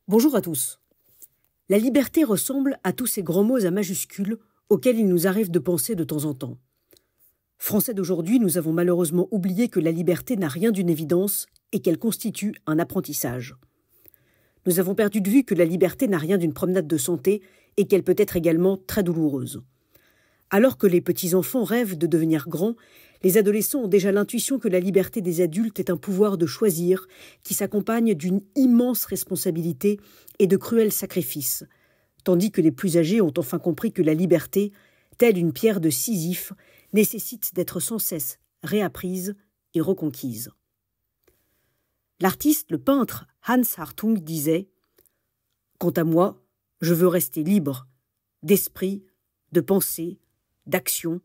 Bonjour à tous. La liberté ressemble à tous ces grands mots à majuscules auxquels il nous arrive de penser de temps en temps. Français d'aujourd'hui, nous avons malheureusement oublié que la liberté n'a rien d'une évidence et qu'elle constitue un apprentissage. Nous avons perdu de vue que la liberté n'a rien d'une promenade de santé et qu'elle peut être également très douloureuse. Alors que les petits-enfants rêvent de devenir grands, les adolescents ont déjà l'intuition que la liberté des adultes est un pouvoir de choisir qui s'accompagne d'une immense responsabilité et de cruels sacrifices, tandis que les plus âgés ont enfin compris que la liberté, telle une pierre de Sisyphe, nécessite d'être sans cesse réapprise et reconquise. L'artiste, le peintre Hans Hartung disait « Quant à moi, je veux rester libre, d'esprit, de pensée, d'action,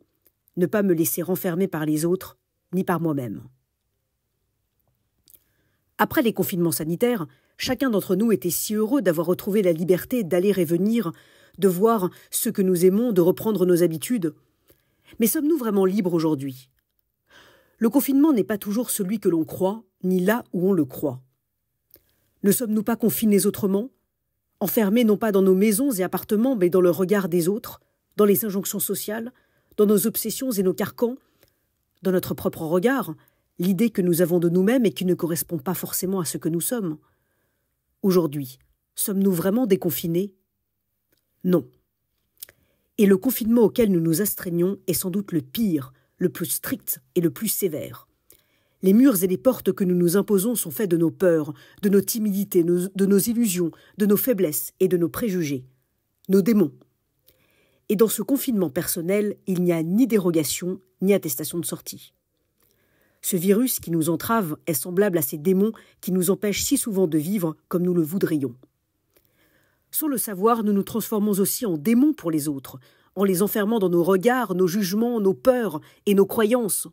ne pas me laisser renfermer par les autres, ni par moi-même. » Après les confinements sanitaires, chacun d'entre nous était si heureux d'avoir retrouvé la liberté d'aller et venir, de voir ceux que nous aimons, de reprendre nos habitudes. Mais sommes-nous vraiment libres aujourd'hui ? Le confinement n'est pas toujours celui que l'on croit, ni là où on le croit. Ne sommes-nous pas confinés autrement ? Enfermés non pas dans nos maisons et appartements, mais dans le regard des autres, dans les injonctions sociales, dans nos obsessions et nos carcans, dans notre propre regard, l'idée que nous avons de nous-mêmes et qui ne correspond pas forcément à ce que nous sommes. Aujourd'hui, sommes-nous vraiment déconfinés ? Non. Et le confinement auquel nous nous astreignons est sans doute le pire, le plus strict et le plus sévère. Les murs et les portes que nous nous imposons sont faits de nos peurs, de nos timidités, de nos illusions, de nos faiblesses et de nos préjugés, nos démons. Et dans ce confinement personnel, il n'y a ni dérogation, ni attestation de sortie. Ce virus qui nous entrave est semblable à ces démons qui nous empêchent si souvent de vivre comme nous le voudrions. Sans le savoir, nous nous transformons aussi en démons pour les autres, en les enfermant dans nos regards, nos jugements, nos peurs et nos croyances.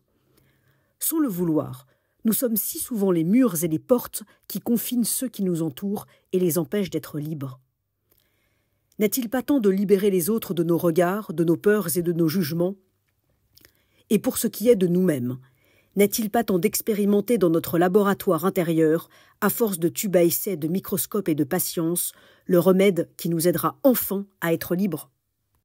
Sans le vouloir, nous sommes si souvent les murs et les portes qui confinent ceux qui nous entourent et les empêchent d'être libres. N'est-il pas temps de libérer les autres de nos regards, de nos peurs et de nos jugements ? Et pour ce qui est de nous-mêmes, n'est-il pas temps d'expérimenter dans notre laboratoire intérieur, à force de tubes à essai, de microscopes et de patience, le remède qui nous aidera enfin à être libres ?